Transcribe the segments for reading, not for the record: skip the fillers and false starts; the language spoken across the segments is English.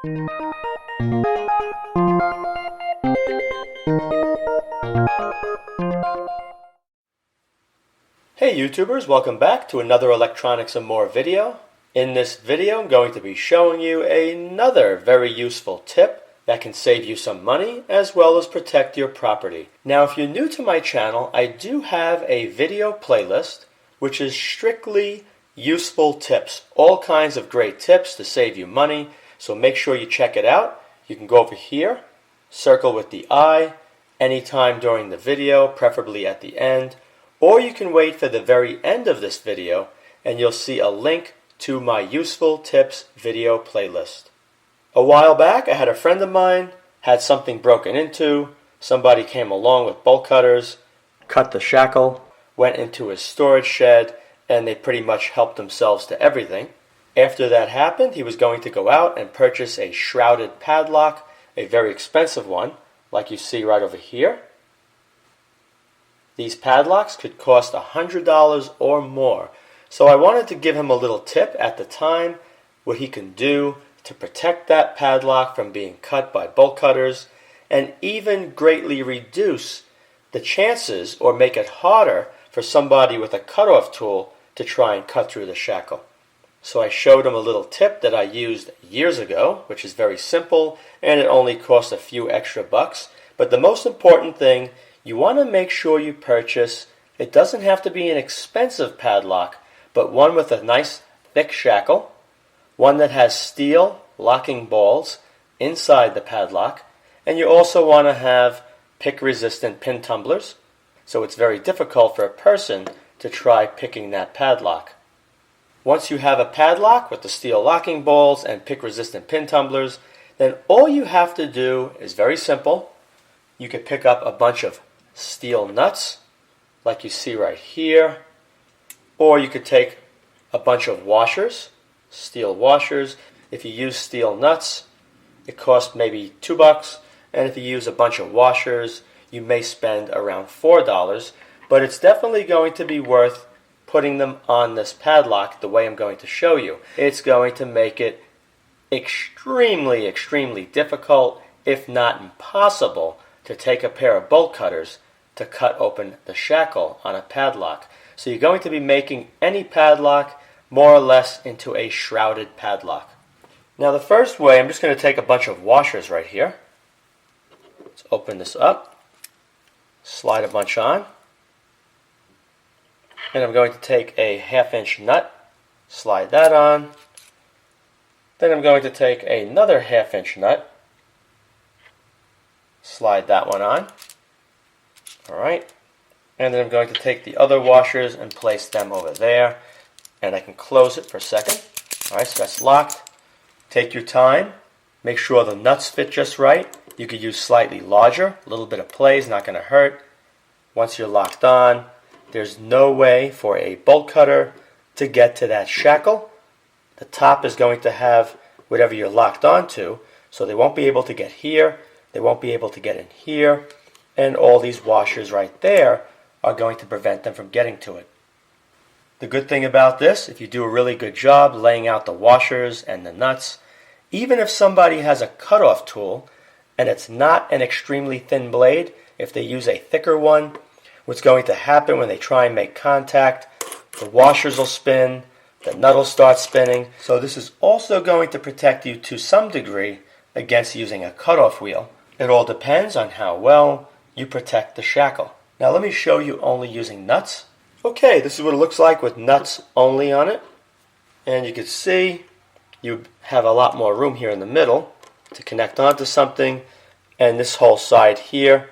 Hey YouTubers, welcome back to another Electronics and More video. In this video I'm going to be showing you another very useful tip that can save you some money as well as protect your property. Now if you're new to my channel, I do have a video playlist which is strictly useful tips. All kinds of great tips to save you money, so make sure you check it out. You can go over here, circle with the I, anytime during the video, preferably at the end. Or you can wait for the very end of this video and you'll see a link to my useful tips video playlist. A while back I had a friend of mine had something broken into. Somebody came along with bolt cutters, cut the shackle, went into his storage shed, and they pretty much helped themselves to everything. After that happened, he was going to go out and purchase a shrouded padlock, a very expensive one, like you see right over here. These padlocks could cost $100 or more. So I wanted to give him a little tip at the time, what he can do to protect that padlock from being cut by bolt cutters, and even greatly reduce the chances or make it harder for somebody with a cutoff tool to try and cut through the shackle. So I showed him a little tip that I used years ago, which is very simple, and it only cost a few extra bucks. But the most important thing, you want to make sure you purchase, it doesn't have to be an expensive padlock, but one with a nice thick shackle, one that has steel locking balls inside the padlock, and you also want to have pick-resistant pin tumblers, so it's very difficult for a person to try picking that padlock. Once you have a padlock with the steel locking balls and pick-resistant pin tumblers, then all you have to do is very simple. You can pick up a bunch of steel nuts, like you see right here, or you could take a bunch of washers, steel washers. If you use steel nuts, it costs maybe $2, and if you use a bunch of washers, you may spend around $4, but it's definitely going to be worth putting them on this padlock the way I'm going to show you. It's going to make it extremely, extremely difficult, if not impossible, to take a pair of bolt cutters to cut open the shackle on a padlock. So you're going to be making any padlock more or less into a shrouded padlock. Now the first way, I'm just going to take a bunch of washers right here. Let's open this up, slide a bunch on, and I'm going to take a 1/2-inch nut, slide that on. Then I'm going to take another 1/2-inch nut, slide that one on. Alright, and then I'm going to take the other washers and place them over there, and I can close it for a second. Alright, so that's locked. Take your time, make sure the nuts fit just right. You could use slightly larger, a little bit of play is not going to hurt. Once you're locked on, there's no way for a bolt cutter to get to that shackle. The top is going to have whatever you're locked onto, so they won't be able to get here, they won't be able to get in here, and all these washers right there are going to prevent them from getting to it. The good thing about this, if you do a really good job laying out the washers and the nuts, even if somebody has a cutoff tool and it's not an extremely thin blade, if they use a thicker one, what's going to happen when they try and make contact, the washers will spin, the nut will start spinning. So this is also going to protect you to some degree against using a cutoff wheel. It all depends on how well you protect the shackle. Now let me show you only using nuts. Okay, this is what it looks like with nuts only on it. And you can see you have a lot more room here in the middle to connect onto something. And this whole side here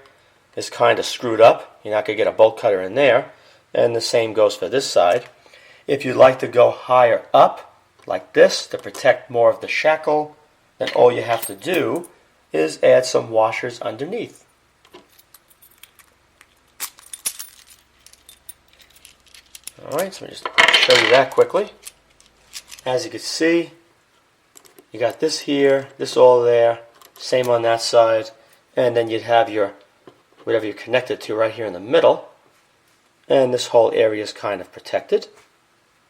is kind of screwed up. You're not going to get a bolt cutter in there. And the same goes for this side. If you'd like to go higher up, like this, to protect more of the shackle, then all you have to do is add some washers underneath. Alright, so let me just show you that quickly. As you can see, you got this here, this all there, same on that side, and then you'd have your whatever you're connected to right here in the middle, and this whole area is kind of protected.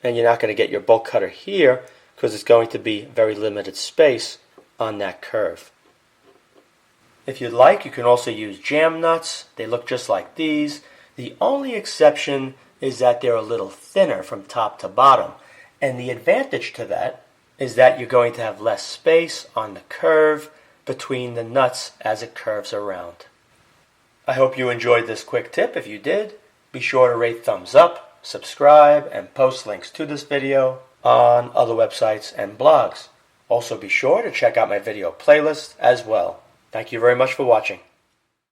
And you're not going to get your bolt cutter here because it's going to be very limited space on that curve. If you'd like, you can also use jam nuts. They look just like these. The only exception is that they're a little thinner from top to bottom. And the advantage to that is that you're going to have less space on the curve between the nuts as it curves around. I hope you enjoyed this quick tip. If you did, be sure to rate thumbs up, subscribe, and post links to this video on other websites and blogs. Also be sure to check out my video playlist as well. Thank you very much for watching.